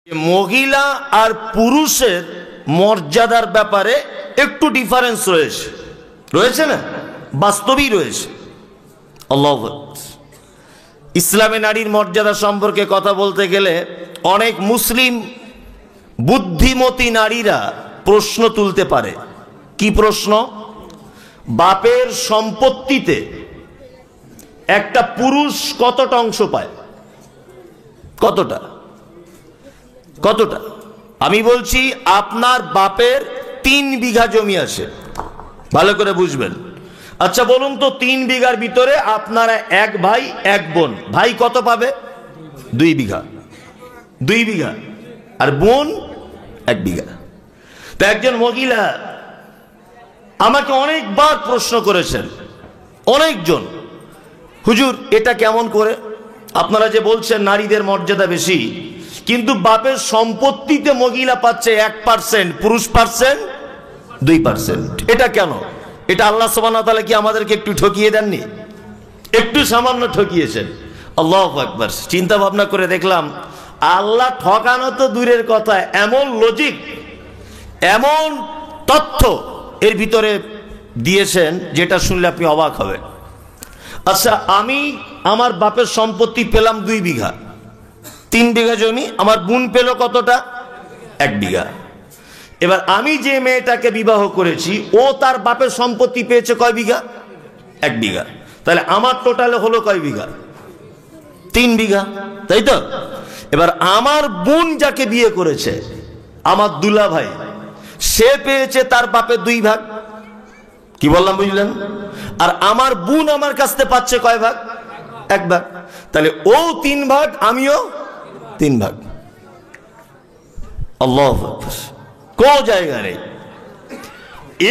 মহিলা আর পুরুষের মর্যাদার ব্যাপারে একটু ডিফারেন্স রয়েছে না, বাস্তবেই রয়েছে। আল্লাহু আকবার। ইসলামে নারীর মর্যাদা সম্পর্কে কথা বলতে গেলে অনেক মুসলিম বুদ্ধিমতী নারীরা প্রশ্ন তুলতে পারে। কি প্রশ্ন? বাপের সম্পত্তিতে একটা পুরুষ কতটা অংশ পায়? কতটা? আমি বলছি আপনার বাপের 3 বিঘা জমি আছে, ভালো করে বুঝবেন। আচ্ছা বলুন তো, 3 বিঘার ভিতরে আপনারা এক ভাই এক বোন, ভাই কত পাবে? 2 বিঘা। 2 বিঘা আর বোন 1 বিঘা। তো একজন মহিলা আমাকে অনেকবার প্রশ্ন করেছেন, অনেকজন, হুজুর এটা কেমন করে? আপনারা যে বলছেন নারীদের মর্যাদা বেশি, কিন্তু বাপের সম্পত্তিতে মহিলা পাচ্ছে 1%, পুরুষ পাচ্ছেন 2%। এটা কেন? এটা আল্লাহ সুবহানাহু ওয়া তাআলা কি আমাদেরকে একটু ঠকিয়ে দেননি? একটু সামান্য ঠকিয়েছেন। আল্লাহু আকবার। চিন্তা ভাবনা করে দেখলাম আল্লাহ ঠকানো তো দূরের কথা, এমন লজিক, এমন তথ্য এর ভিতরে দিয়েছেন যেটা শুনলে আপনি অবাক হবেন। আচ্ছা, আমি আমার বাপের সম্পত্তি পেলাম 2 বিঘা, 3 বিঘা জমি। আমার বোন পেল কতটা? 1 বিঘা। এবার আমি যে মেয়েটাকে বিবাহ করেছি ও তার বাপের সম্পত্তি পেয়েছে কয় বিঘা? 1 বিঘা। তাহলে আমার টোটালে হলো কয় বিঘা? 3 বিঘা, তাই তো? এবার আমার বোন যাকে বিয়ে করেছে, আমার দুলা ভাই, সে পেয়েছে তার বাপের 2 ভাগ। কি বললাম বুঝলেন? আর আমার বোন আমার কাছ থেকে পাচ্ছে কয় ভাগ? 1 ভাগ। তাহলে ও 3 ভাগ, আমিও 3 ভাগ। আল্লাহু আকবার। কোন জায়গা নেই।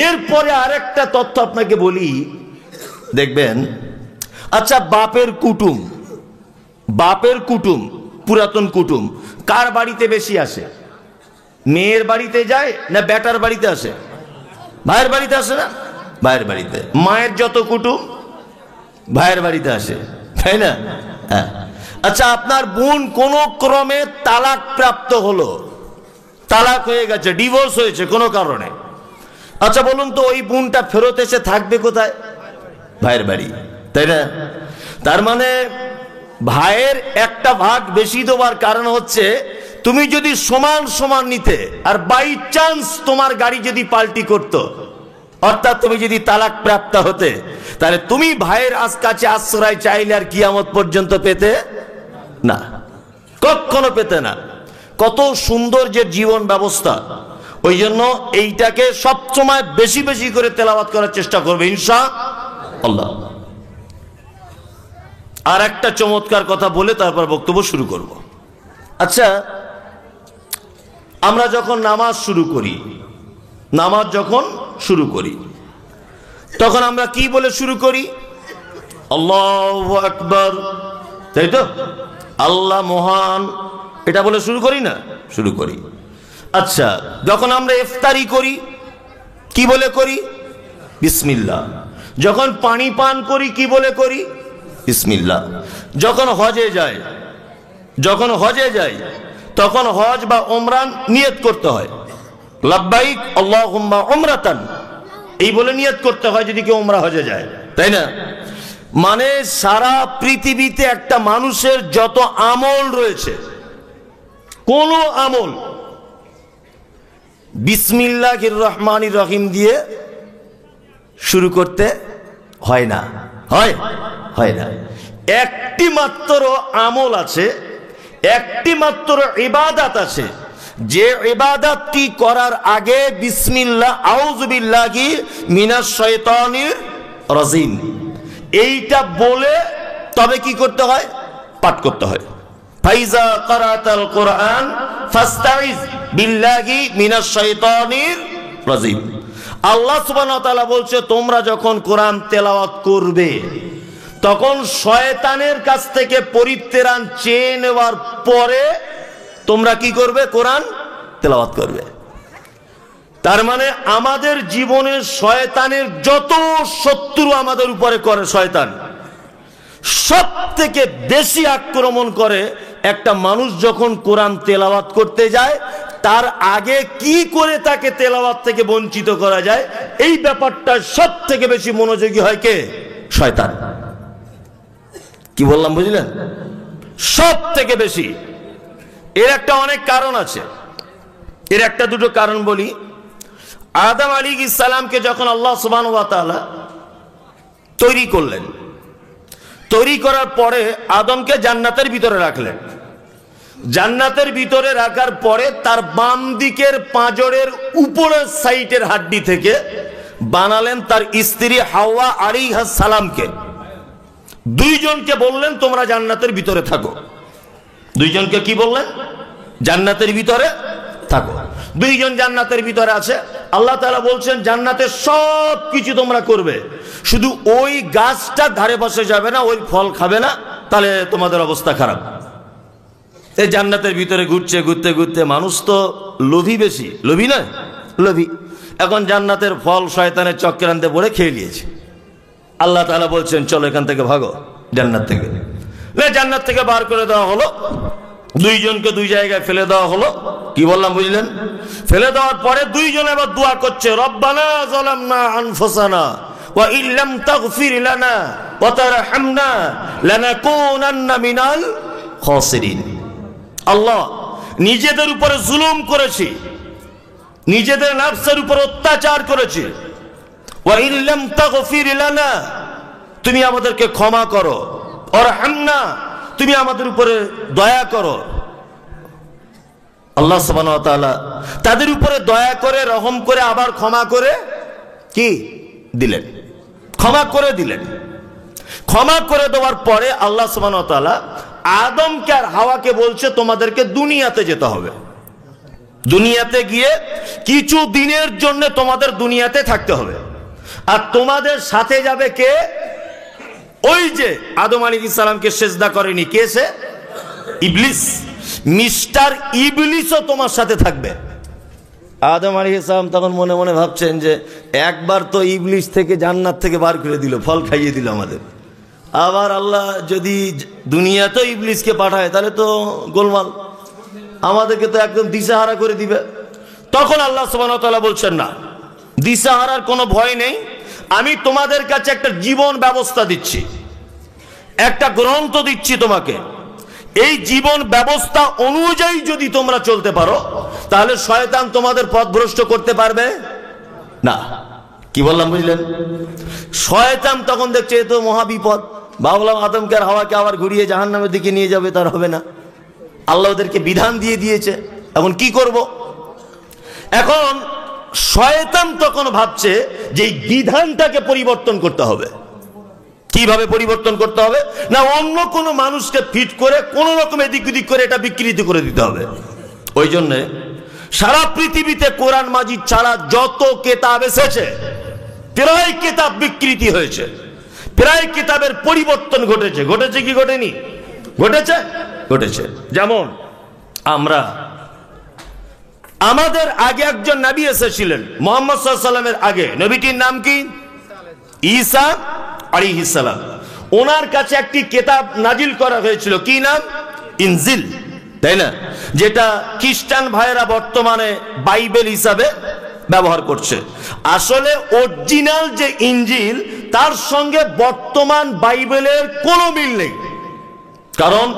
এরপরে আরেকটা তথ্য আপনাকে বলি, দেখবেন। আচ্ছা, বাপের কুটুম, পুরাতন কুটুম কার বাড়িতে বেশি আসে? মেয়ের বাড়িতে যায় না বেটার বাড়িতে আসে? ভাইয়ের বাড়িতে আসে না? ভাইয়ের বাড়িতে। মায়ের যত কুটুম ভাইয়ের বাড়িতে আসে, তাই না? হ্যাঁ। আচ্ছা, আপনার বোন কোন ক্রমে তালাক প্রাপ্ত হলো, তালাক হয়ে গেছে, ডিভোর্স হয়েছে কোনো কারণে। আচ্ছা বলুন তো, ওই বোনটা ফেরত এসে থাকবে কোথায়? ভাইয়ের বাড়ি, তাই না? তার মানে ভাইয়ের একটা ভাগ বেশি দেওয়ার কারণ হচ্ছে তুমি যদি সমান সমান নিতে, আর বাই চান্স তোমার গাড়ি যদি পাল্টি করতো, অর্থাৎ তুমি যদি তালাক প্রাপ্ত হতে, তাহলে তুমি ভাইয়ের কাছে আশ্রয় চাইলে আর কিয়ামত পর্যন্ত পেতে না, কখনো পেতে না। কত সুন্দর যে জীবন ব্যবস্থা। ওই জন্য এইটাকে সবসময় বেশি বেশি করে তেলাওয়াত করার চেষ্টা করবে ইনশাআল্লাহ। আর একটা চমৎকার কথা বলে তারপর বক্তব্য শুরু করব। আচ্ছা, আমরা যখন নামাজ শুরু করি তখন আমরা কি বলে শুরু করি? আল্লাহু আকবার, তাই তো? আল্লাহ মহান, এটা বলে শুরু করি না? শুরু করি। আচ্ছা, যখন আমরা ইফতারি করি কি বলে করি? বিসমিল্লাহ। যখন পানি পান করি কি বলে করি? বিসমিল্লাহ। যখন হজে যাই তখন হজ বা উমরা নিয়ত করতে হয়, লাব্বাইক আল্লাহুম্মা উমরাতান, এই বলে নিয়ত করতে হয় যদি কেউ উমরা হজে যায়, তাই না? মানে সারা পৃথিবীতে একটা মানুষের যত আমল রয়েছে, কোন আমল বিসমিল্লাহির রহমানির রহিম দিয়ে শুরু করতে হয় না, হয় না। একটি মাত্র আমল আছে, একটি মাত্র ইবাদত আছে, যে ইবাদতটি করার আগে বিসমিল্লাহ আউযু বিল্লাহি মিনাশ শাইতানির রাজিম এইটা বলে তবে কি করতে হয়? পাঠ করতে হয়। ফাইজা ক্বারাতাল কুরআন ফাস্তাইজ বিল্লাহি মিনাশ শাইতানির রাজিম। আল্লাহ সুবহানাহু ওয়া তাআলা বলছে, তোমরা যখন কোরআন তেলাওয়াত করবে তখন শয়তানের কাছ থেকে পরিত্রাণ চেয়ে নেওয়ার পরে তোমরা কি করবে? কোরআন তেলাওয়াত করবে। তার মানে আমাদের জীবনে শয়তানের যত শত্রু আমাদের উপরে করে, শয়তান সব থেকে বেশি আক্রমণ করে একটা মানুষ যখন কোরআন তেলাওয়াত করতে যায় তার আগে কি করে তাকে তেলাওয়াত থেকে বঞ্চিত করা যায়, এই ব্যাপারটা সব থেকে বেশি মনোযোগী হয় কে? শয়তান। কি বললাম বুঝলেন? সব থেকে বেশি। এর একটা অনেক কারণ আছে, এর একটা দুটো কারণ বলি। আদম আলাইহিস সালামকে যখন আল্লাহ সুবহানাহু ওয়া তাআলা তৈরি করলেন, তৈরি করার পরে আদমকে জান্নাতের ভিতরে রাখলেন। জান্নাতের ভিতরে রাখার পরে তার বাম দিকের পাঁজরের উপরের সাইডের হাড্ডি থেকে বানালেন তার স্ত্রী হাওয়া আলাইহিস সালামকে। দুইজনকে বললেন তোমরা জান্নাতের ভিতরে থাকো। দুইজনকে কি বললেন? জান্নাতের ভিতরে থাকো। দুইজন জান্নাতের ভিতরে আছে। আল্লাহ তাআলা বলছেন জান্নাতের সব কিছু তোমরা করবে, শুধু ওই গাছটা ধারে পাশে যাবে না, ওই ফল খাবে না, তাহলে তোমাদের অবস্থা খারাপ। এই জান্নাতের ভিতরে ঘুরছে, ঘুরতে ঘুরতে মানুষ তো লোভী, বেশি লোভী নয়, লোভী। এখন জান্নাতের ফল শয়তানের চক্রান্তে পড়ে খেয়ে নিয়েছে। আল্লাহ তাআলা বলছেন চলো এখান থেকে ভাগো, জান্নাত থেকে। জান্নাত থেকে বার করে দেওয়া হলো, দুইজনকে দুই জায়গায় ফেলে দেওয়া হলো। কি বললাম বুঝলেন? ফেলে দেওয়ার পরে দুইজন এবার দোয়া করছে, রব্বানা যালামনা আনফুসানা ওয়া ইল্লাম তাগফির লানা ওয়া তারহামনা লানাকুনান্না মিনাল খাসিরিন। আল্লাহ, নিজেদের উপরে জুলুম করেছি, নিজেদের নফসের উপর অত্যাচার করেছি। ওয়া ইল্লাম তাগফির লানা, তুমি আমাদেরকে ক্ষমা করো। ওয়ারহামনা, তুমি আমাদের উপরে দয়া করো। আল্লাহ সুবহানাহু ওয়া তাআলা তাদের উপরে দয়া করে, রহম করে, আবার ক্ষমা করে কি দিলেন? ক্ষমা করে দিলেন। ক্ষমা করে দেওয়ার পরে আল্লাহ সুবহানাহু ওয়া তাআলা আদমকে আর হাওয়াকে বলছে তোমাদেরকে দুনিয়াতে যেতে হবে। দুনিয়াতে গিয়ে কিছু দিনের জন্য তোমাদের দুনিয়াতে থাকতে হবে। আর তোমাদের সাথে যাবে কে? ওই যে আদম আলাইহিস সালামকে সিজদা করেনি, কে সে? ইবলিস। মিস্টার ইবলিসও তোমার সাথে থাকবে। আদম আলাইহিস সালাম তখন মনে মনে ভাবছেন যে একবার তো ইবলিস থেকে জান্নাত থেকে বার করে দিল, ফল খাইয়ে দিল আমাদের, আবার আল্লাহ যদি দুনিয়াতে ইবলিসকে পাঠায় তাহলে তো গোলমাল, আমাদেরকে তো একদম দিশাহারা করে দিবে। তখন আল্লাহ সুবহানাহু ওয়া তাআলা বলছেন না, দিশাহারার কোনো ভয় নেই, আমি তোমাদের কাছে একটা জীবন ব্যবস্থা দিচ্ছি, একটা গ্রন্থ দিচ্ছি তোমাকে। এই জীবন ব্যবস্থা অনুযায়ী যদি তোমরা চলতে পারো তাহলে শয়তান তোমাদের পথভ্রষ্ট করতে পারবে না। কি বললাম বুঝলেন? শয়তান তখন দেখছে এ তো মহাবিপদ, ভাবলাম আদমকে আর হাওয়াকে আবার ঘুরিয়ে জাহান্নামের দিকে নিয়ে যাবে, তার হবে না। আল্লাহ ওদেরকে বিধান দিয়ে দিয়েছে, এখন কি করব? এখন শয়তান তখন ভাবছে যে এই বিধানটাকে পরিবর্তন করতে হবে। কিভাবে পরিবর্তন করতে হবে? না, অন্য কোনো মানুষকে ফিট করে কোন রকম এদিক ওদিক করে এটা বিকৃতি করে দিতে হবে। ওই জন্য সারা পৃথিবীতে কোরআন মাজিদ ছাড়া যত কিতাব এসেছে প্রায় কিতাব বিকৃতি হয়েছে, প্রায় কিতাবের পরিবর্তন ঘটেছে। ঘটেছে কি ঘটেনি? ঘটেছে, ঘটেছে। যেমন আমাদের আগে একজন নবী এসেছিলেন মুহাম্মদ সাল্লাল্লাহু আলাইহি ওয়াসাল্লামের আগে। নবীটির নাম কি? ঈসা আলাইহিস সালাম। ওনার কাছে একটি কিতাব নাজিল করা হয়েছিল, কি নাম? ইনজিল, তাই না? যেটা খ্রিস্টান ভাইয়েরা বর্তমানে বাইবেল হিসাবে ব্যবহার করছে। আসলে অরিজিনাল যে ইনজিল তার সঙ্গে বর্তমান বাইবেলের কোনো মিল নেই। কারণ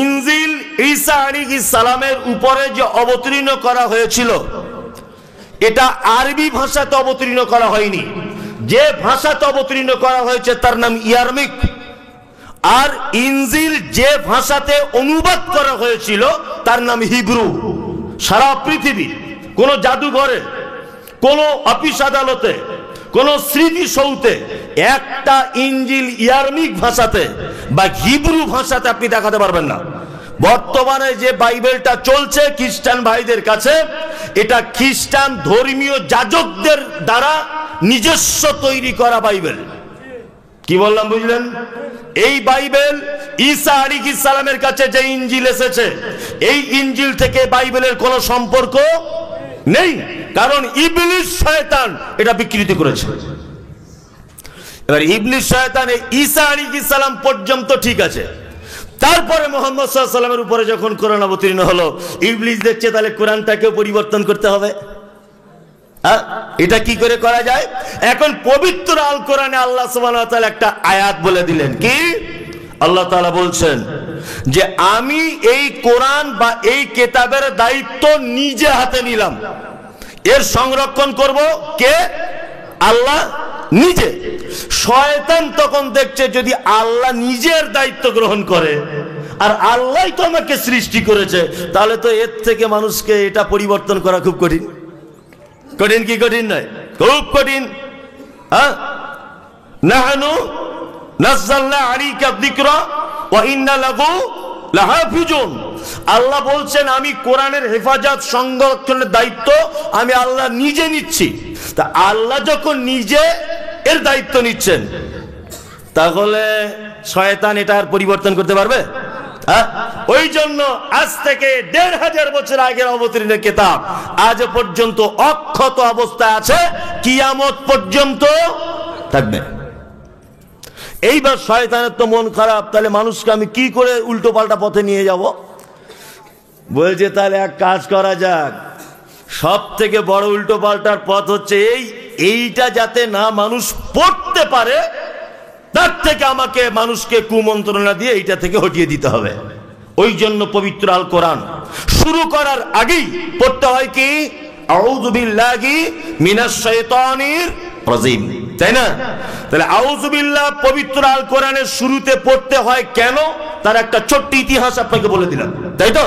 ইনজিল ঈসা আলাইহিস সালামের উপরে যে অবতীর্ণ করা হয়েছিল এটা আরবি ভাষাতে অবতীর্ণ করা হয়নি। যে ভাষাতে অবতীর্ণ করা হয়েছে তার নাম ইয়ারমিক। আর ইনজিল যে ভাষাতে অনুবাদ করা হয়েছিল তার নাম হিব্রু। সারা পৃথিবী কোন জাদুঘরে, কোন অফিস আদালতে, কোন স্মৃতিসৌধে একটা ইনজিল ইয়ারমিক ভাষাতে বা হিব্রু ভাষাতে আপনি দেখাতে পারবেন না। বর্তমানে যে বাইবেলটা চলছে খ্রিস্টান ভাইদের কাছে, এটা খ্রিস্টান ধর্মীয় যাজকদের দ্বারা নিজস্ব তৈরি করা বাইবেল। কি বললাম বুঝলেন? এই বাইবেল ঈসা আলাইহিস সালামের কাছে যে ইনজিল এসেছে এই ইনজিল থেকে বাইবেলের কোনো সম্পর্ক নেই, কারণ ইবলিস শয়তান এটা বিকৃতি করেছে। এবার ইবলিস শয়তান ঈসা আলাইহিস সালাম পর্যন্ত ঠিক আছে, তারপরে মুহাম্মদ সাল্লাল্লাহু আলাইহি ওয়াসাল্লামের উপরে যখন কোরআন অবতীর্ণ হলো, ইবলিস দেখছে তাহলে কোরআনটাকেও পরিবর্তন করতে হবে। এটা কি করে করা যায়? এখন পবিত্র আল কোরআনে আল্লাহ সুবহানাহু ওয়া তাআলা একটা আয়াত বলে দিলেন। কি আল্লাহ তাআলা বলছেন যে আমি এই কোরআন বা এই কিতাবের দায়িত্ব নিজে হাতে নিলাম, এর সংরক্ষণ করব কে? আল্লাহ নিজে। শয়তান তখন দেখছে যদি আল্লাহ নিজের দায়িত্ব গ্রহণ করে আর আল্লাহই তো আমাকে সৃষ্টি করেছে, তাহলে তো এর থেকে মানুষকে এটা পরিবর্তন করা খুব কঠিন। কঠিন কি কঠিন নয়? খুব কঠিন। নাহনু নাযালনা আলাইকা যিকরা ওয়া ইন্না লাহু লাহাফিজুন। আল্লাহ বলছেন আমি কোরআনের হেফাজত সংরক্ষণের দায়িত্ব আমি আল্লাহ নিজে নিচ্ছি। তা আল্লাহ যখন নিজে এর দায়িত্ব নিচ্ছেন, তাহলে শয়তান এটা আর পরিবর্তন করতে পারবে? ওই জন্য আজ থেকে ১৫০০ বছর আগের অবতীর্ণ কিতাব আজ পর্যন্ত অক্ষত অবস্থায় আছে, কিয়ামত পর্যন্ত থাকবে। এইবার শয়তানের তো মন খারাপ, তাহলে মানুষকে আমি কি করে উল্টো পাল্টা পথে নিয়ে যাব? বলছে তাহলে এক কাজ করা যাক, সব থেকে বড় উল্টো পাল্টার পথ হচ্ছে এইটা যাতে না মানুষ পড়তে পারে, তার থেকে আমাকে মানুষকে কুমন্ত্রণা দিয়ে এইটা থেকে হটিয়ে দিতে হবে। ওই জন্য পবিত্র আল কোরআন শুরু করার আগেই পড়তে হয় কি? আউযু বিল্লাহি মিনাশ শাইতানির রাজিম, তাই না? তাহলে আউযু বিল্লাহ পবিত্র আল কোরআনের শুরুতে পড়তে হয় কেন? তার একটা ছোট্ট ইতিহাস আপনাকে বলে দিলাম, তাই তো?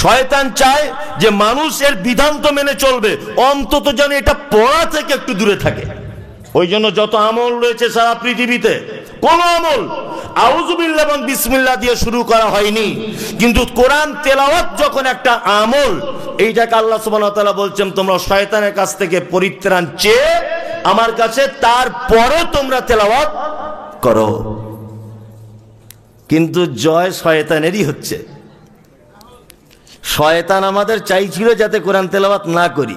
শয়তান চায় যে মানুষ এর বিধান তো মেনে চলবে, অন্তত যেন এটা পড়া থেকে একটু দূরে থাকে। ওই জন্য যত আমল রয়েছে সারা পৃথিবীতে, কোন আমল আউযু বিল্লাহ এবং বিসমিল্লাহ দিয়ে শুরু করা হয়নি। কিন্তু কোরআন তেলাওয়াত যখন একটা আমল, এইটাকে আল্লাহ সুবহানাহু ওয়া তাআলা বলছেন তোমরা শয়তানের কাছ থেকে পরিত্রাণ চেয়ে আমার কাছে তারপরে তোমরা তেলাওয়াত করো। কিন্তু জয় শয়তানেরই হচ্ছে। শয়তান আমাদের চাইছিল যাতে কোরআন তেলাওয়াত না করি,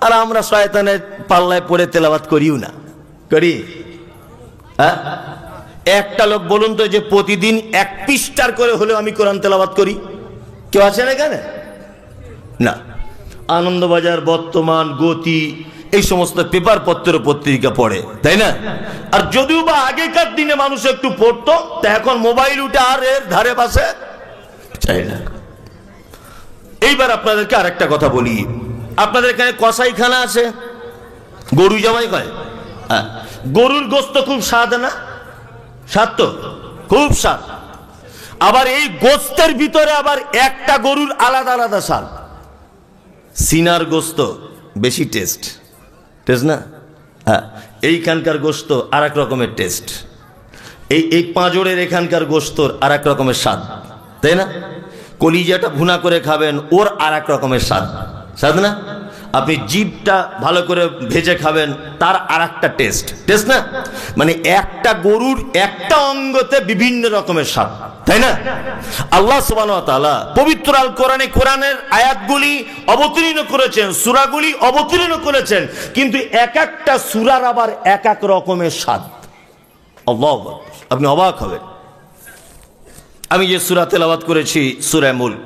আর আমরা শয়তানের পাল্লায় পড়ে তেলাওয়াত করিও না। করি? একটা লোক বলুন তো যে প্রতিদিন 1 পৃষ্ঠার করে হলেও আমি কোরআন তেলাওয়াত করি, কেউ আছেন এখানে? না। আনন্দবাজার, বর্তমান, গতি এই সমস্ত পেপার পত্র পত্রিকা পড়ে, তাই না? আর যদিও বা আগেকার দিনে মানুষ একটু পড়তো, তা এখন মোবাইল উঠে আর এর ধারে পাশে চাই না। এইবার আপনাদেরকে আরেকটা কথা বলি, আপনাদের এখানে কসাইখানা আছে, গরু জবাই করে। গরুর গোস্ত খুব স্বাদ না? স্বাদ তো, খুব স্বাদ। আবার এই গোস্তের ভিতরে আবার একটা গরুর আলাদা আলাদা স্বাদ। সিনার গোস্ত বেশি টেস্ট না? এইখানকার গোস্ত আর এক রকমের টেস্ট। এই পাঁজরের এখানকার গোস্তর আর এক রকমের স্বাদ, তাই না? কলিজাটা ভুনা করে খাবেন, ওর আর এক রকমের স্বাদ না? আপনি জিভটা ভালো করে ভেজে খাবেন, তার আর একটা টেস্ট না? মানে একটা গরুর একটা অঙ্গতে বিভিন্ন রকমের স্বাদ, তাই না? আল্লাহ সুবহানাহু ওয়া তাআলা পবিত্র আল কোরআনে কোরআনের আয়াতগুলি অবতীর্ণ করেছেন, সূরাগুলি অবতীর্ণ করেছেন, কিন্তু এক একটা সূরার আবার এক এক রকমের স্বাদ। আল্লাহু আকবার, আপনি অবাক হবেন। আমি যে সূরা তেলাওয়াত করেছি সূরা মুলক,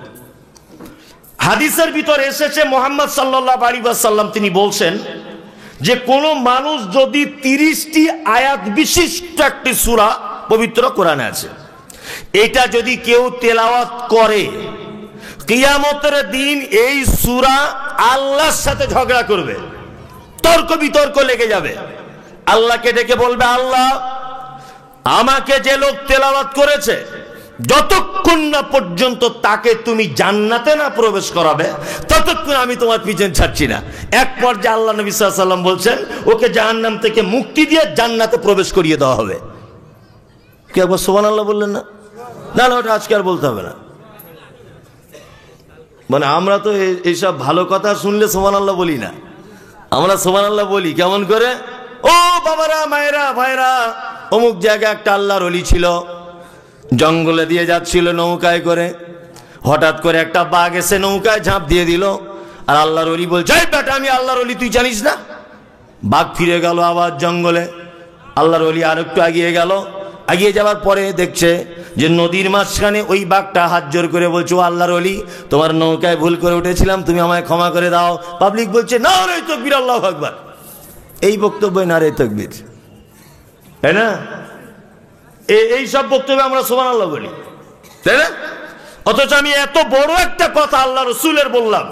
হাদিসের ভিতরে এসেছে মুহাম্মদ সাল্লাল্লাহু আলাইহি ওয়াসাল্লাম তিনি বলছেন যে কোন মানুষ যদি 30টি আয়াত বিশিষ্ট একটি সূরা পবিত্র কোরআনে আছে, এটা যদি কেউ তেলাওয়াত করে, কিয়ামতের দিন এই সূরা আল্লাহর সাথে ঝগড়া করবে, তর্ক বিতর্ক লেগে যাবে। আল্লাহকে ডেকে বলবে, আল্লাহ আমাকে যে লোক তেলাওয়াত করেছে, যতক্ষণ না পর্যন্ত তাকে তুমি জান্নাতে না প্রবেশ করাবে ততক্ষণ আমি তোমার পিছন ছাড়ছি না। এক পর্যায়ে আল্লাহ নবী সাল্লাল্লাহু আলাইহি ওয়াসাল্লাম বলছেন ওকে জাহান্নাম থেকে মুক্তি দিয়ে জান্নাতে প্রবেশ করিয়ে দেওয়া হবে। কি একবার সুবহানাল্লাহ বললেন না? না না, ওটা আজকে আর বলতে হবে না। মানে আমরা তো এইসব ভালো কথা শুনলে সুবহানাল্লাহ বলি না, আমরা সুবহানাল্লাহ বলি কেমন করে? ও বাবারা, মায়েরা, ভাইরা, অমুক জায়গায় একটা আল্লাহর ওলি ছিল, জঙ্গলে দিয়ে যাচ্ছিল নৌকায় করে, হঠাৎ করে একটা বাঘ এসে নৌকায় ঝাঁপ দিয়ে দিল, আর আল্লাহর ওলি বলছে, এই বেটা আমি আল্লাহর ওলি, তুই জানিস না? বাঘ ফিরে গেল আবার জঙ্গলে। আল্লাহর ওলি আর একটু এগিয়ে গেল, এগিয়ে যাওয়ার পরে দেখছে যে নদীর মাঝখানে ওই বাঘটা হাত জোর করে বলছে, ও আল্লাহর ওলি, তোমার নৌকায় ভুল করে উঠেছিলাম, তুমি আমায় ক্ষমা করে দাও। পাবলিক বলছে নারে তাকবীর, আল্লাহু আকবার। এই বক্তব্য নারে তাকবীর, তাই না? এই সব বক্তব্যে আমরা সুবহানাল্লাহ বলি, তাই না? অথচ আমি এত বড় একটা কথা আল্লাহ রসুলের বললাম,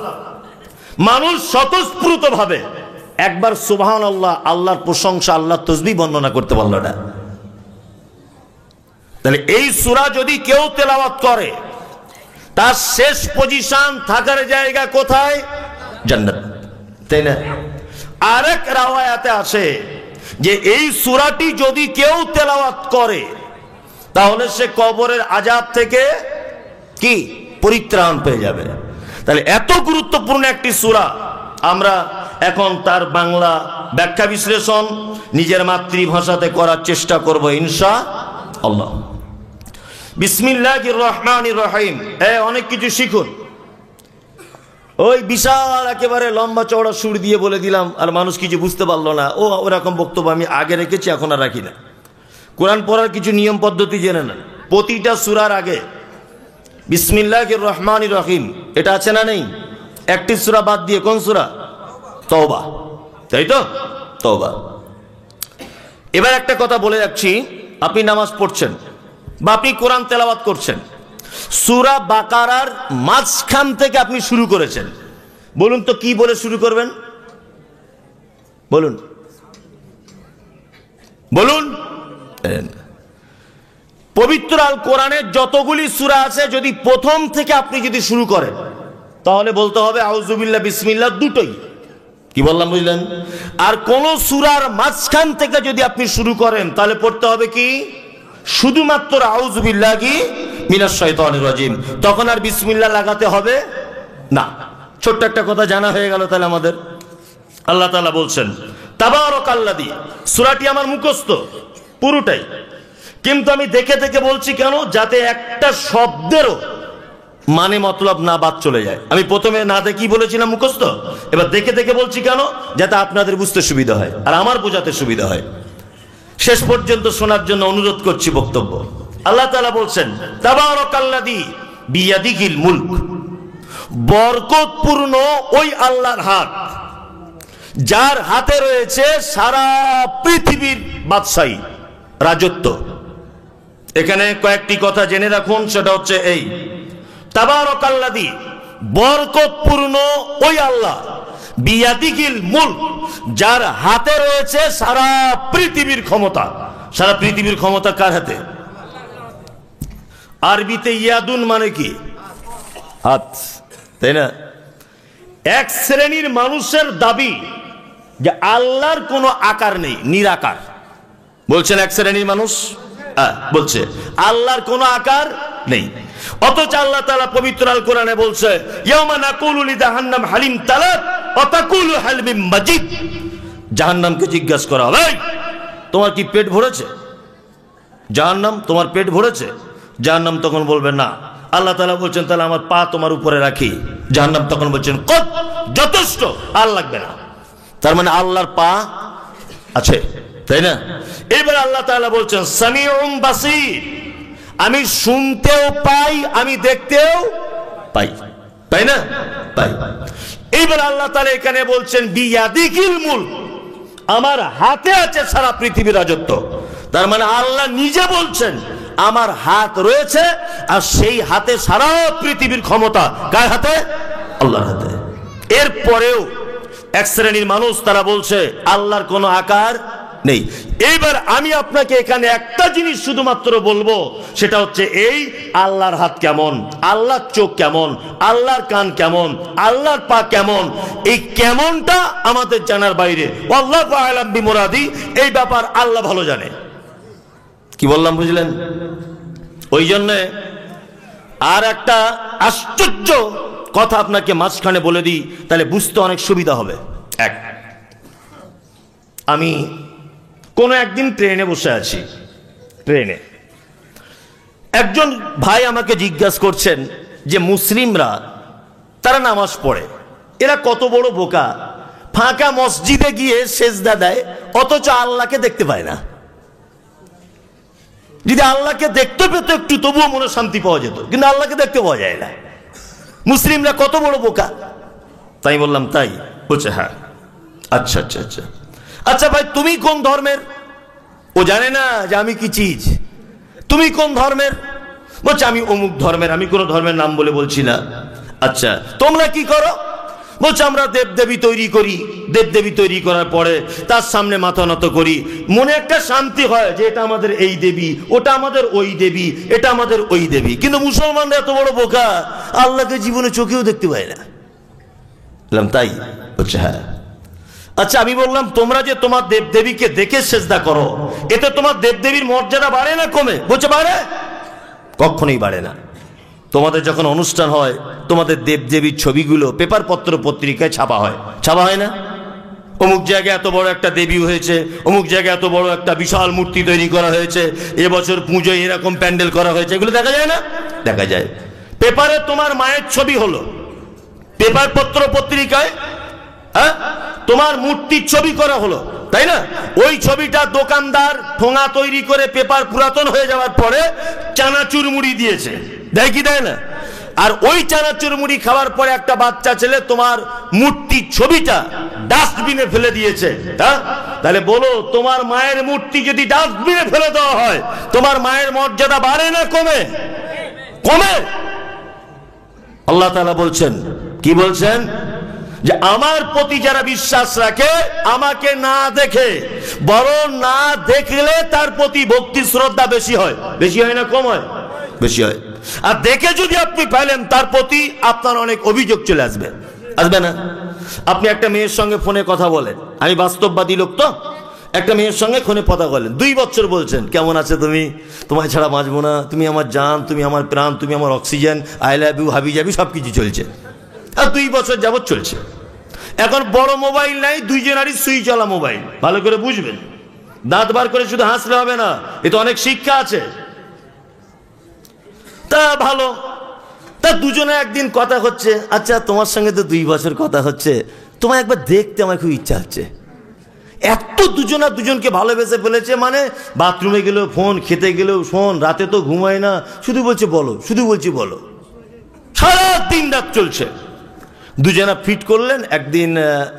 মানুষ স্বতঃস্ফূর্ত ভাবে একবার সুবহানাল্লাহ, আল্লাহর প্রশংসা, আল্লাহর তাসবিহ বর্ণনা করতে পারলো না। তাহলে এই সূরা যদি কেউ তেলাওয়াত করে, তার শেষ পজিশন থাকার জায়গা কোথায়? জান্নাত, তাই না? আরেক রাওয়ায়াতে আছে যে এই সূরাটি যদি কেউ তেলাওয়াত করে তাহলে সে কবরের আযাব থেকে কি পরিত্রাণ পেয়ে যাবে। তাহলে এত গুরুত্বপূর্ণ একটি সূরা, আমরা এখন তার বাংলা ব্যাখ্যা বিশ্লেষণ নিজের মাতৃভাষাতে করার চেষ্টা করব ইনশাআল্লাহ। বিসমিল্লাহির রহমানির রহিম। অনেক কিছু শিখুন। ওই বিশাল একেবারে লম্বা চওড়া সুর দিয়ে বলে দিলাম আর মানুষ কিছু বুঝতে পারলো না, ওরকম বক্তব্য আমি আগে রেখেছি, এখন আর রাখি না। কোরআন পড়ার কিছু নিয়ম পদ্ধতি জেনে নেন। প্রতিটা সূরার আগে বিসমিল্লাহির রহমানির রহিম এটা আছে না নেই? একটি সূরা বাদ দিয়ে, কোন সূরা? তওবা, তাই তো? তওবা। এবার একটা কথা বলে যাচ্ছি, আপনি নামাজ পড়ছেন বা আপনি কোরআন তেলাওয়াত করছেন, সূরা বাকারার মাঝখান থেকে আপনি শুরু করেছেন, বলুন তো কি বলে শুরু করবেন? বলুন বলুন। পবিত্র আল কোরআনের যতগুলি সূরা আছে, যদি প্রথম থেকে আপনি যদি শুরু করেন তাহলে বলতে হবে আউযুবিল্লাহ বিসমিল্লাহ দুটোই। কি বললাম বুঝলেন? আর কোন সূরার মাঝখান থেকে যদি আপনি শুরু করেন তাহলে পড়তে হবে কি? শুধুমাত্র আউযুবিল্লাহি মিনাশ শাইতানির রাজিম, তখন আর বিসমিল্লাহ লাগাতে হবে না। ছোট্ট একটা কথা জানা হয়ে গেল তাহলে আমাদের। আল্লাহ তাআলা বলছেন তাবারাকাল্লাযী, সূরাটি আমার মুখস্থ পুরোটাই, কিন্তু আমি দেখে দেখে বলছি কেন? যাতে একটা শব্দেরও মানে মতলব না বাদ চলে যায়। আমি প্রথমে না দেখি বলেছিলাম মুখস্থ, এবার দেখে দেখে বলছি কেন? যাতে আপনাদের বুঝতে সুবিধা হয় আর আমার বোঝাতে সুবিধা হয়। শেষ পর্যন্ত শোনার জন্য অনুরোধ করছি বক্তব্য। আল্লাহ তাআলা বলছেন তাবারাকাল্লাযী বিয়াদিহিল মুলক, বরকতপূর্ণ ওই আল্লাহর হাত, যার হাতে রয়েছে সারা পৃথিবীর বাদশাহী, রাজত্ব। এখানে কয়েকটি কথা জেনে রাখুন, সেটা হচ্ছে এই, তাবারাকাল্লাযী বরকতপূর্ণ ওই আল্লাহ, বিয়াদিহিল মুলক, যার হাতে রয়েছে সারা পৃথিবীর ক্ষমতা। সারা পৃথিবীর ক্ষমতা কার হাতে? আরবিতে ইয়াদুন মানে কি? হাত, তাই না? এক শ্রেণীর মানুষের দাবি যে আল্লাহর কোনো আকার নেই, নিরাকার। বলছেন এক শ্রেণীর মানুষ বলছে আল্লাহর কোনো আকার নেই, অথচ আল্লাহ তাআলা পবিত্র আল কোরআনে বলছে ইয়াউমা নাকুলু লিজাহান্নাম হালিম তালাত ওয়া তাকুলু হাল মিন মাজিদ। জাহান্নামকে জিজ্ঞাসা করা হবে, তোমার কি পেট ভরেছে? জাহান্নাম, তোমার পেট ভরেছে? জাহান্নাম তখন বলবে না। আল্লাহ তাআলা বলছেন তাহলে আমার পা তোমার উপরে রাখি। জাহান্নাম তখন বলছেন কত, যথেষ্ট, আর লাগবে না। তার মানে আল্লাহর পা আছে, তাই না? এবার আল্লাহ তাআলা বলছেন সামিউম বাসীর, আমি শুনতেও পাই, আমি দেখতেও পাই, তাই না? পাই। এবার আল্লাহ তাআলা এখানে বলছেন বিয়াদিহিল মুলক, আমার হাতে আছে সারা পৃথিবীর রাজত্ব। তার মানে আল্লাহ নিজে বলছেন আমার হাত রয়েছে, আর সেই হাতে সারা পৃথিবীর ক্ষমতা। কার হাতে? আল্লাহর হাতে। এরপরেও এক শ্রেণীর মানুষ তারা বলছে আল্লাহর কোনো আকার নেই। এইবার আমি আপনাকে এখানে একটা জিনিস শুধুমাত্র বলবো, সেটা হচ্ছে এই, আল্লাহর হাত কেমন, আল্লাহর চোখ কেমন, আল্লাহর কান কেমন, আল্লাহর পা কেমন, এই কেমনটা আমাদের জানার বাইরে। আল্লাহু আ'লাম বিমুরাদি, এই ব্যাপার আল্লাহ ভালো জানে। কি বললাম বুঝলেন? ওই জন্য আর একটা আশ্চর্য কথা আপনাকে মাঝখানে বলে দিই, তাহলে বুঝতে অনেক সুবিধা হবে। এক, আমি কোনো একদিন ট্রেনে বসে আছি, ট্রেনে একজন ভাই আমাকে জিজ্ঞাসা করছেন যে মুসলিমরা তারা নামাজ পড়ে, এরা কত বড় বোকা, ফাঁকা মসজিদে গিয়ে সেজদা দেয় অথচ আল্লাহকে দেখতে পায় না। যদি আল্লাহকে দেখতে পেতো একটু তবুও মনে শান্তি পাওয়া যেত, কিন্তু আল্লাহকে দেখতে পাওয়া যায় না। মুসলিমরা কত বড় বোকা। তাই বললাম তাই? বলছে হ্যাঁ। আচ্ছা আচ্ছা আচ্ছা আচ্ছা ভাই তুমি কোন ধর্মের? ও জানে না যে আমি কি চিজ। তুমি কোন ধর্মের? বলছে আমি অমুক ধর্মের। আমি কোন ধর্মের নাম বলে বলছি না। আচ্ছা তোমরা কি করো? বলছে আমরা দেবদেবী তৈরি করি। দেবদেবী তৈরি করার পরে তার সামনে মাথা নত করি, মনে একটা শান্তি হয় যে এটা আমাদের এই দেবী, ওটা আমাদের ওই দেবী, এটা আমাদের ওই দেবী। কিন্তু মুসলমানরা এত বড় বোকা, আল্লাহকে জীবনে চোখেও দেখতে পায় না। বললাম তাই? বলছে হ্যাঁ। আচ্ছা আমি বললাম তোমরা যে তোমার দেবদেবীকে দেখে সেজদা করো, এতে তোমার দেবদেবীর মর্যাদা বাড়ে না কমে? বলছে বাড়ে। কখনোই বাড়ে না। তোমাদের যখন অনুষ্ঠান হয় তোমাদের দেবদেবীর ছবিগুলো পেপার পত্র পত্রিকায় ছাপা হয়, ছাপা হয় না? অমুক জায়গায় এত বড় একটা দেবী হয়েছে, অমুক জায়গায় এত বড় একটা বিশাল মূর্তি তৈরি করা হয়েছে, এবছর পুজোয় এরকম প্যান্ডেল করা হয়েছে, এগুলো দেখা যায় না? দেখা যায়। পেপারে তোমার মায়ের ছবি হলো, পেপার পত্র পত্রিকায় হ্যাঁ তোমার মূর্তির ছবি করা হলো, তাই না? ওই ছবিটা দোকানদার ঠোঙা তৈরি করে পেপার পুরাতন হয়ে যাওয়ার পরে চানাচুর মুড়ি দিয়েছে, দেয় কি দেয় না? আর ওই চানাচুর মুড়ি খাওয়ার পরে একটা বাচ্চা ছেলে তোমার মূর্তির ছবিটা ডাস্টবিনে ফেলে দিয়েছে। হ্যাঁ তাহলে বলো তোমার মায়ের মূর্তি যদি ডাস্টবিনে ফেলে দেওয়া হয় তোমার মায়ের মর্যাদা বাড়ে না কমে? কমে। আল্লাহ তাআলা বলছেন, কি বলছেন? যে আমার প্রতি যারা বিশ্বাস রাখে আমাকে না দেখে বরং না দেখলে তার প্রতি ভক্তি শ্রদ্ধা বেশি হয়। বেশি হয় না কম হয়? বেশি হয়। আর দেখে যদি আপনি ফেলেন তার প্রতি আপনার অনেক অভিযোগ চলে আসবে, আসবে না? আপনি একটা মেয়ের সঙ্গে ফোনে কথা বলেন, আমি বাস্তববাদী লোক তো, একটা মেয়ের সঙ্গে ফোনে কথা বলেন, 2 বছর বলছেন কেমন আছে তুমি, তোমায় ছাড়া বাঁচবো না, তুমি আমার জান, তুমি আমার প্রাণ, তুমি আমার অক্সিজেন, আই লাভ ইউ, হাবি জাবি সব কিছু চলছে, আর 2 বছর যাবত চলছে। এখন বড় মোবাইল নাই, দুইজনারই সুইচওয়ালা মোবাইল, ভালো করে বুঝবেন। দাঁত বার করে শুধু হাসলে হবে না, এতে অনেক শিক্ষা আছে। তা ভালো, তা দুজনে একদিন কথা হচ্ছে, আচ্ছা তোমার সঙ্গে তো 2 বছর কথা হচ্ছে, তোমায় একবার দেখতে আমার খুব ইচ্ছা হচ্ছে। এত দুজনা দুজনকে ভালোবেসে ফেলেছে, মানে বাথরুমে গেলেও ফোন, খেতে গেলেও ফোন, রাতে তো ঘুমায় না, শুধু বলছে বলো, শুধু বলছি বলো, সারা দিন রাত চলছে। দুজনা ফিট করলেন একদিন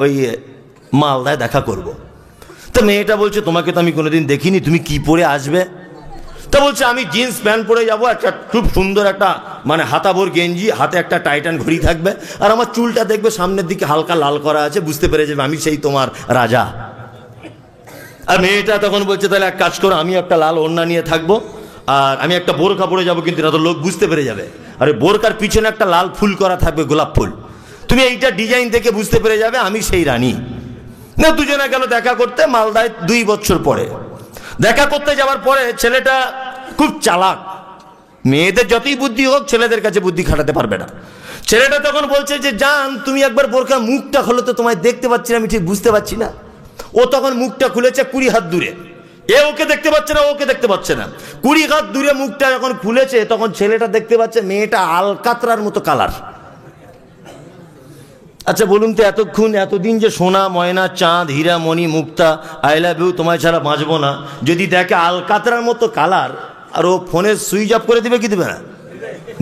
ওই মালদায় দেখা করব। তো মেয়েটা বলছে তোমাকে তো আমি কোনোদিন দেখিনি, তুমি কি পরে আসবে? তা বলছে আমি জিন্স প্যান্ট পরে যাবো, একটা খুব সুন্দর একটা মানে হাতাভর গেঞ্জি, হাতে একটা টাইটান ঘড়ি থাকবে, আর আমার চুলটা দেখবে সামনের দিকে হালকা লাল করা আছে, বুঝতে পেরে যাবে আমি সেই তোমার রাজা। আর মেয়েটা তখন বলছে তাহলে এক কাজ করো, আমি একটা লাল ওড়না নিয়ে থাকবো, আর আমি একটা বোরকা পরে যাবো, কিন্তু না তো লোক বুঝতে পেরে যাবে, আর বোরকার পিছনে একটা লাল ফুল করা থাকবে, গোলাপ ফুল, তুমি এইটা ডিজাইন দেখে বুঝতে পেরে যাবে আমি সেই রানী। না দুজনে গেল দেখা করতে মালদায় 2 বছর পরে। দেখা করতে যাওয়ার পরে ছেলেটা খুব চালাক, মেয়েদের যতই বুদ্ধি হোক ছেলেদের কাছে বুদ্ধি খাটাতে পারবে না। ছেলেটা তখন বলছে যে জান তুমি একবার বোরকার মুখটা খোলো তো, তোমায় দেখতে পাচ্ছি না, আমি ঠিক বুঝতে পারছি না। ও তখন মুখটা খুলেছে 20 হাত দূরে, এ ওকে দেখতে পাচ্ছে না, ওকে দেখতে পাচ্ছে না। 20 হাত দূরে মুখটা যখন খুলেছে তখন ছেলেটা দেখতে পাচ্ছে মেয়েটা আলকাতরার মতো কালার। আচ্ছা বলুন তো এতক্ষণ এতদিন যে সোনা ময়না চাঁদ হীরা মণি মুক্তা আই লাভ ইউ তোমায় ছাড়া বাঁচবো না, যদি দেখে আলকাতরার মতো কালার, আর ও ফোনের সুইচ অফ করে দিবে কি দিবে না?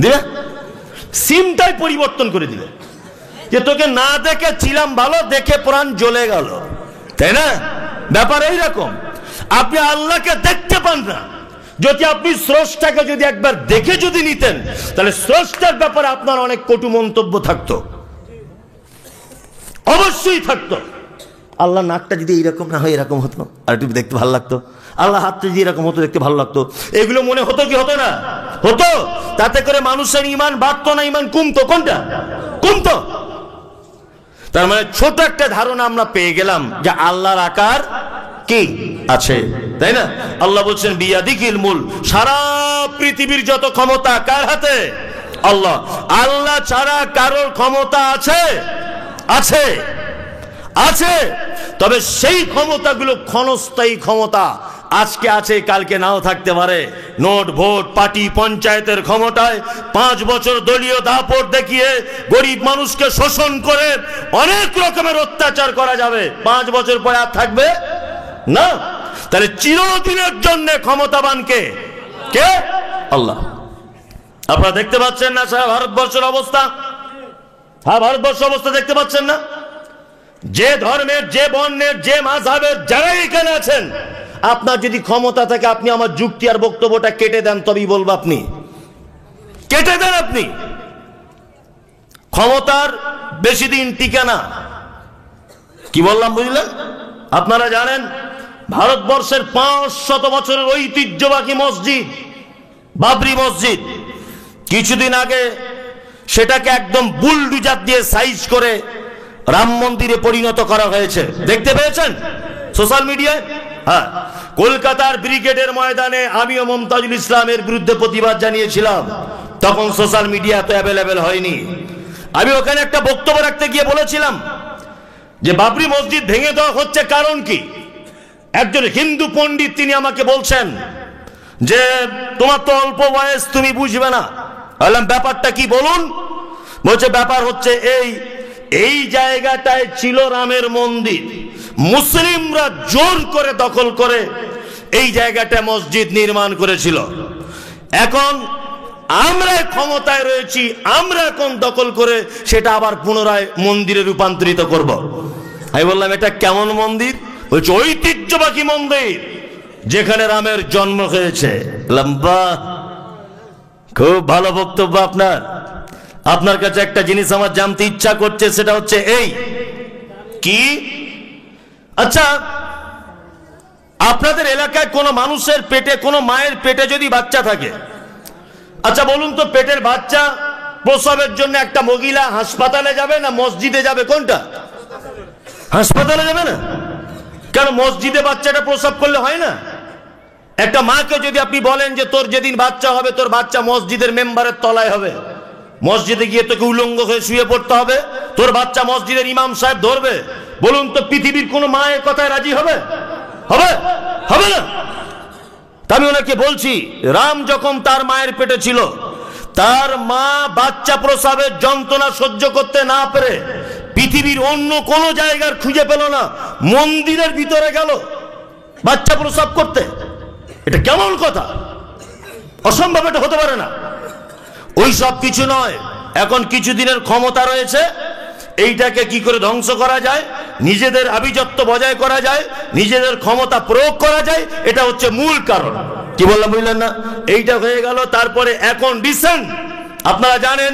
দিবে। সিমটাই পরিবর্তন করে দিবে, যে তোকে না দেখে ছিলাম ভালো, দেখে প্রাণ জ্বলে গেল, তাই না? ব্যাপার এইরকম। আপনি আল্লাহকে দেখতে পান না, যদি আপনি স্রষ্টাকে যদি একবার দেখে যদি নিতেন তাহলে স্রষ্টার ব্যাপারে আপনার অনেক কটু মন্তব্য থাকতো, অবশ্যই থাকতো। আল্লাহ নাকটা যদি এইরকম না হয় এরকম হতো, আর একটু দেখতে ভালো লাগতো। আল্লাহ হাতটা যদি এরকম হতো দেখতে ভালো লাগতো, এগুলো মনে হতো কি হতো না? হতো। তাতে করে মানুষের ইমান বাড়তো না, ইমান কমতো। কোনটা কমতো? তার মানে ছোট একটা ধারণা আমরা পেয়ে গেলাম যে আল্লাহর আকার কি আছে, তাই না? আল্লাহ বলছেন বিয়াদিকিল মুল, সারা পৃথিবীর যত ক্ষমতা কার হাতে? আল্লাহ। আল্লাহ ছাড়া কারোর ক্ষমতা আছে? আছে, আছে। তবে সেই ক্ষমতাগুলো ক্ষণস্থায়ী ক্ষমতা, আজকে আছে কালকে নাও থাকতে পারে। নোট ভোট পার্টি পঞ্চায়েতের ক্ষমতায় 5 বছর দলীয় দাপট দেখিয়ে গরিব মানুষকে শোষণ করে অনেক রকমের অত্যাচার করা যাবে, 5 বছর পরে আর থাকবে না। তাহলে চিরদিনের জন্য ক্ষমতাবানকে কে? আল্লাহ। আপনারা দেখতে পাচ্ছেন না সারা ভারতবর্ষের অবস্থা? হ্যাঁ, ভারতবর্ষের অবস্থা দেখতে পাচ্ছেন না? যে ধর্মের, যে বর্ণের, যে মাযহাবের যারাই এখানে আছেন, আপনার যদি ক্ষমতা থাকে আপনি আমার যুক্তি আর বক্তব্যটা কেটে দেন, তবেই বলবো আপনি কেটে দেন। আপনি ক্ষমতার বেশি দিন টিকে না। কি বললাম বুঝলেন? আপনারা জানেন ভারতবর্ষের 500 বছরের ঐতিহ্যবাহী মসজিদ বাবরি মসজিদ, কিছুদিন আগে সেটাকে একদম বুলডুজার দিয়ে সাইজ করে রাম মন্দিরে পরিণত করা হয়েছে। দেখতে পেয়েছেন সোশ্যাল মিডিয়ায়? হ্যাঁ, কলকাতার ব্রিগেডের ময়দানে আমিও মমতাজুল ইসলামের বিরুদ্ধে প্রতিবাদ জানিয়েছিলাম। তখন সোশ্যাল মিডিয়া তো অ্যাভেলেবেল হয়নি। আমি ওখানে একটা বক্তব্য রাখতে গিয়ে বলেছিলাম যে বাবরি মসজিদ ভেঙে দেওয়া হচ্ছে কারণ কি? একজন হিন্দু পণ্ডিত তিনি আমাকে বলছেন যে তোমার তো অল্প বয়স, তুমি বুঝবে না। বললাম ব্যাপারটা কি বলুন? বলছে ব্যাপার হচ্ছে এই জায়গাটায় ছিল রামের মন্দির, মুসলিমরা জোর করে দখল করে এই জায়গাটা মসজিদ নির্মাণ করেছিল। এখন আমরা ক্ষমতায় রয়েছি, আমরা এখন দখল করে সেটা আবার পুনরায় মন্দিরে রূপান্তরিত করব। আমি বললাম এটা কেমন মন্দির? বলছে ঐতিহ্যবাহী মন্দির, যেখানে রামের জন্ম হয়েছে। লম্বা, খুব ভালো বক্তব্য আপনার। আপনার কাছে একটা জিনিস আমার জানতে ইচ্ছা করছে, সেটা হচ্ছে এই কি, আচ্ছা আপনাদের এলাকায় কোনো মানুষের পেটে, কোনো মায়ের পেটে যদি বাচ্চা থাকে, আচ্ছা বলুন তো পেটের বাচ্চা প্রসবের জন্য একটা মহিলা হাসপাতালে যাবে না মসজিদে যাবে? কোনটা? হাসপাতালে যাবে না? কেন, মসজিদে বাচ্চাটা প্রসব করলে হয় না? একটা মাকে যদি আপনি বলেন যে তোর যেদিন বাচ্চা হবে তোর বাচ্চা মসজিদের মেম্বারের তলায় হবে, মসজিদে গিয়ে তোকে উলঙ্গ হয়ে শুয়ে পড়তে হবে, তোর বাচ্চা মসজিদের ইমাম সাহেব ধরবে, বলুন তো পৃথিবীর কোন মায়ের কথায় রাজি হবে? হবে? হবে না। আমি ওনাকে বলছি, রাম যখন তার মায়ের পেটে ছিল, তার মা বাচ্চা প্রসবের যন্ত্রণা সহ্য করতে না পেরে পৃথিবীর অন্য কোন জায়গার খুঁজে পেল না, মন্দিরের ভিতরে গেল বাচ্চা প্রসব করতে। এটা কেমন কথা? অসম্ভব, এটা হতে পারে না। ওই সব কিছু নয়। এখন কিছুদিনের ক্ষমতা রয়েছে, এইটাকে কি করে ধ্বংস করা যায়, নিজেদের আভিজাত্য বজায় করা যায়, নিজেদের ক্ষমতা প্রয়োগ করা যায়, এটা হচ্ছে মূল কারণ। কি বললাম বুঝলেন না? এইটা হয়ে গেল। তারপরে এখন রিসেন্ট আপনারা জানেন